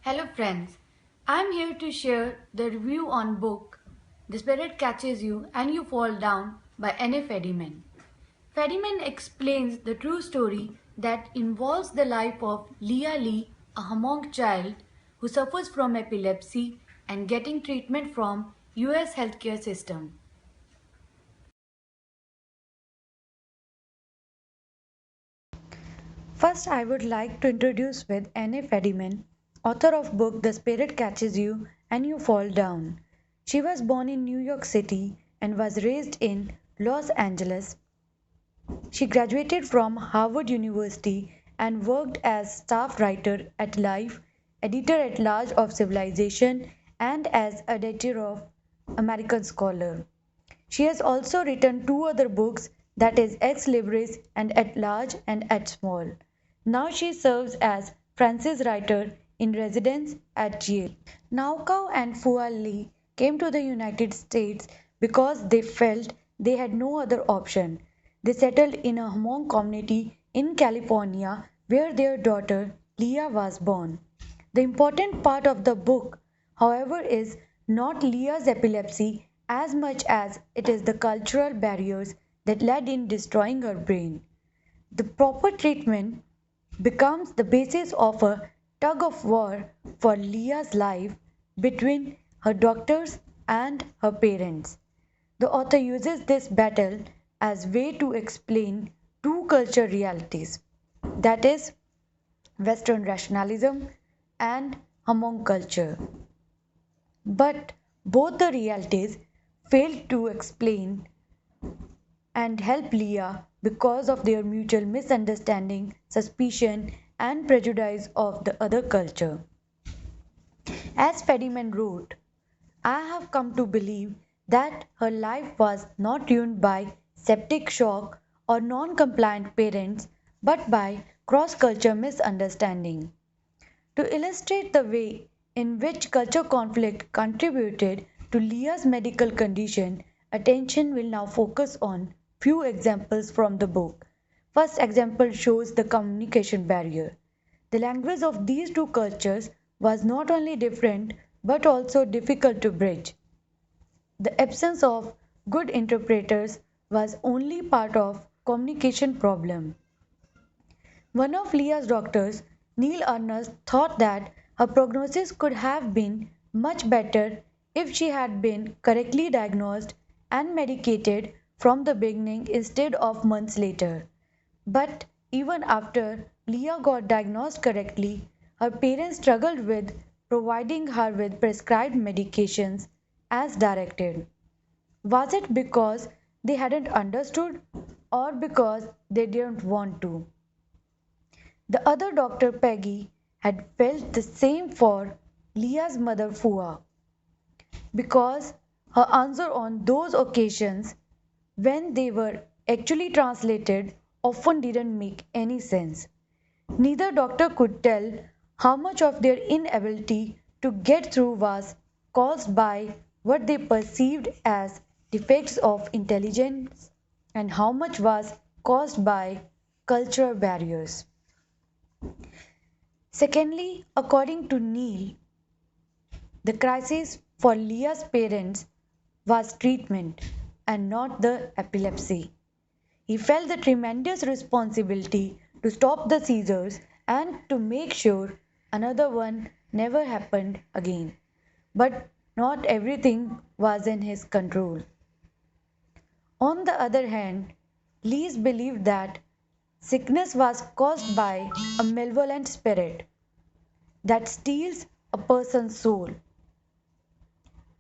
Hello friends, I am here to share the review on book The Spirit Catches You and You Fall Down by Anne Fadiman. Fadiman explains the true story that involves the life of Lia Lee, a Hmong child who suffers from epilepsy and getting treatment from US healthcare system. First, I would like to introduce with Anne Fadiman, author of book The Spirit Catches You and You Fall Down. She was born in New York City and was raised in Los Angeles. She graduated from Harvard University and worked as staff writer at Life, editor at large of Civilization, and as editor of American Scholar. She has also written two other books, that is Ex Libris and At Large and At Small. Now she serves as Francis Writer in residence at Yale. Naukau and Fua Lee came to the United States because they felt they had no other option. They settled in a Hmong community in California where their daughter Lia was born. The important part of the book, however, is not Lia's epilepsy as much as it is the cultural barriers that led in destroying her brain. The proper treatment becomes the basis of a tug of war for Lia's life between her doctors and her parents. The author uses this battle as way to explain two culture realities, that is Western rationalism and Hmong culture. But both the realities fail to explain and help Leah because of their mutual misunderstanding, suspicion, and prejudice of the other culture. As Fadiman wrote, I have come to believe that her life was not ruined by septic shock or non compliant parents, but by cross culture misunderstanding. To illustrate the way in which culture conflict contributed to Leah's medical condition, attention will now focus on few examples from the book. First example shows the communication barrier. The language of these two cultures was not only different but also difficult to bridge. The absence of good interpreters was only part of communication problem. One of Leah's doctors, Neil Ernest, thought that her prognosis could have been much better if she had been correctly diagnosed and medicated from the beginning instead of months later. But even after Leah got diagnosed correctly, her parents struggled with providing her with prescribed medications as directed. Was it because they hadn't understood or because they didn't want to? The other doctor, Peggy, had felt the same for Leah's mother, Fua, because her answer on those occasions when they were actually translated often didn't make any sense. Neither doctor could tell how much of their inability to get through was caused by what they perceived as defects of intelligence and how much was caused by cultural barriers. Secondly, according to Neil, the crisis for Leah's parents was treatment and not the epilepsy. He felt the tremendous responsibility to stop the seizures and to make sure another one never happened again. But not everything was in his control. On the other hand, Lees believed that sickness was caused by a malevolent spirit that steals a person's soul.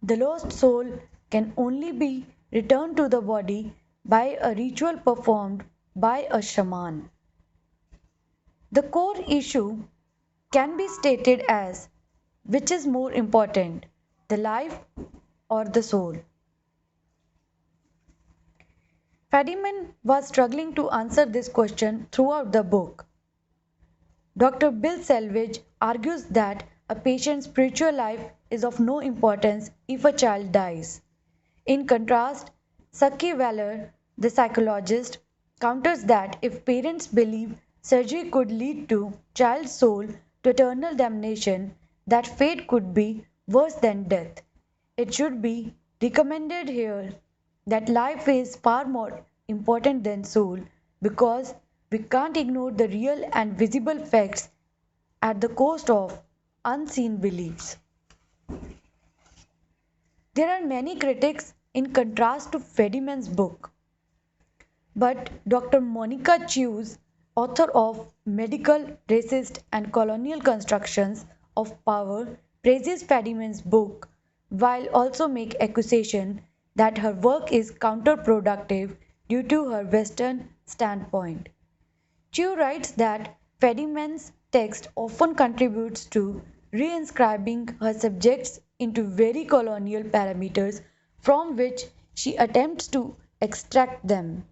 The lost soul can only be returned to the body by a ritual performed by a shaman. The core issue can be stated as which is more important, the life or the soul? Fadiman was struggling to answer this question throughout the book. Dr. Bill Selvage argues that a patient's spiritual life is of no importance if a child dies. In contrast, Saki Waller, the psychologist, counters that if parents believe surgery could lead to child's soul to eternal damnation, that fate could be worse than death. It should be recommended here that life is far more important than soul because we can't ignore the real and visible facts at the cost of unseen beliefs. There are many critics in contrast to Fadiman's book, but Dr. Monica Chews, author of Medical, Racist and Colonial Constructions of Power, praises Fadiman's book while also make accusation that her work is counterproductive due to her Western standpoint. Chew writes that Fadiman's text often contributes to reinscribing her subjects into very colonial parameters from which she attempts to extract them.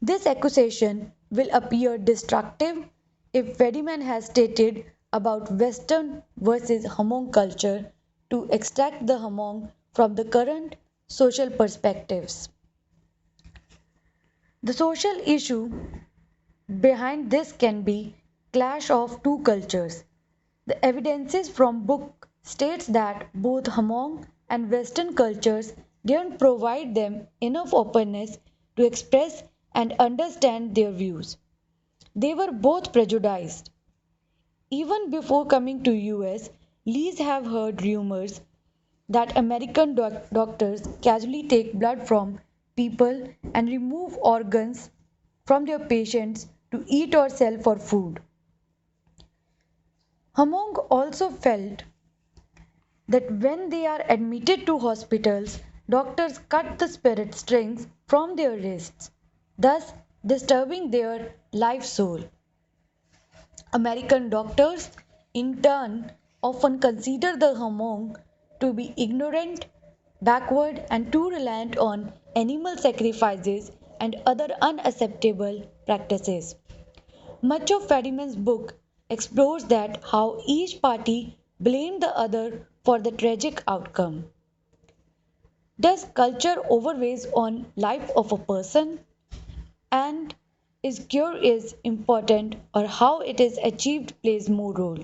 This accusation will appear destructive if Fadiman has stated about Western versus Hmong culture to extract the Hmong from the current social perspectives. The social issue behind this can be clash of two cultures. The evidences from book states that both Hmong and Western cultures didn't provide them enough openness to express and understand their views. They were both prejudiced. Even before coming to US, Lees have heard rumors that American doctors casually take blood from people and remove organs from their patients to eat or sell for food. Hmong also felt that when they are admitted to hospitals, doctors cut the spirit strings from their wrists, thus disturbing their life soul. American doctors, in turn, often consider the Hmong to be ignorant, backward, and too reliant on animal sacrifices and other unacceptable practices. Much of Fadiman's book explores that how each party blamed the other for the tragic outcome. Does culture overweighs on life of a person? And is cure is important or how it is achieved plays more role.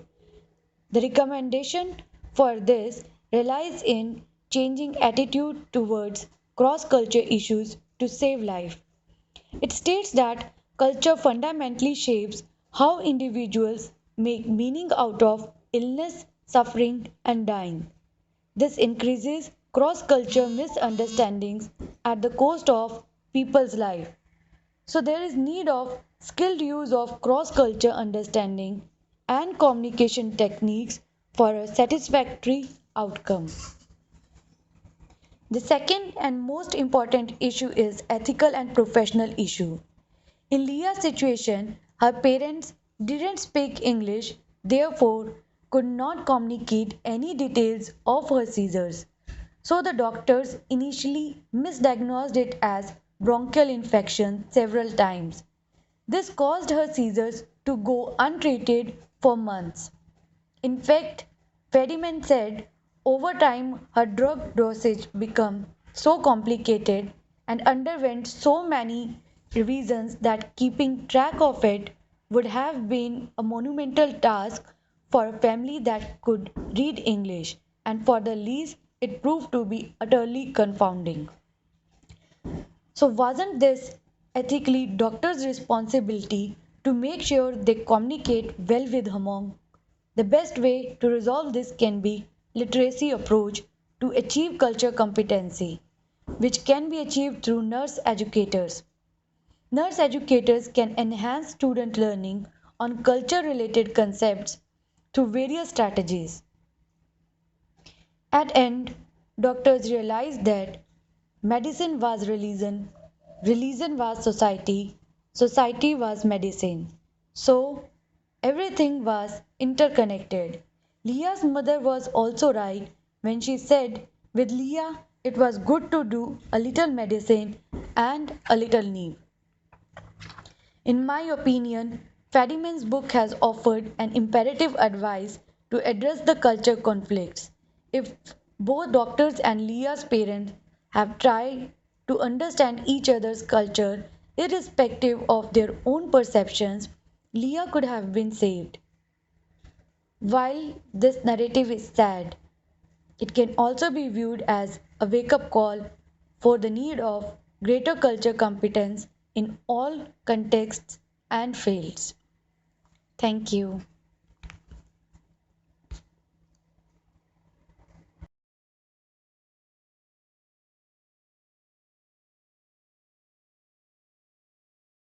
The recommendation for this relies in changing attitude towards cross-culture issues to save life. It states that culture fundamentally shapes how individuals make meaning out of illness, suffering, and dying. This increases cross-culture misunderstandings at the cost of people's life. So there is need of skilled use of cross-culture understanding and communication techniques for a satisfactory outcome. The second and most important issue is ethical and professional issue. In Lia's situation, her parents didn't speak English, therefore could not communicate any details of her seizures. So the doctors initially misdiagnosed it as bronchial infection several times. This caused her seizures to go untreated for months. In fact, Fadiman said over time her drug dosage became so complicated and underwent so many revisions that keeping track of it would have been a monumental task for a family that could read English, and for the Lees it proved to be utterly confounding. So, wasn't this ethically doctors' responsibility to make sure they communicate well with Hmong? The best way to resolve this can be literacy approach to achieve culture competency, which can be achieved through nurse educators. Nurse educators can enhance student learning on culture related concepts through various strategies. At end, doctors realized that medicine was religion, religion was society, society was medicine. So, everything was interconnected. Leah's mother was also right when she said, with Leah, it was good to do a little medicine and a little need. In my opinion, Fadiman's book has offered an imperative advice to address the culture conflicts. If both doctors and Leah's parents have tried to understand each other's culture, irrespective of their own perceptions, Leah could have been saved. While this narrative is sad, it can also be viewed as a wake up call for the need of greater culture competence in all contexts and fields. Thank you.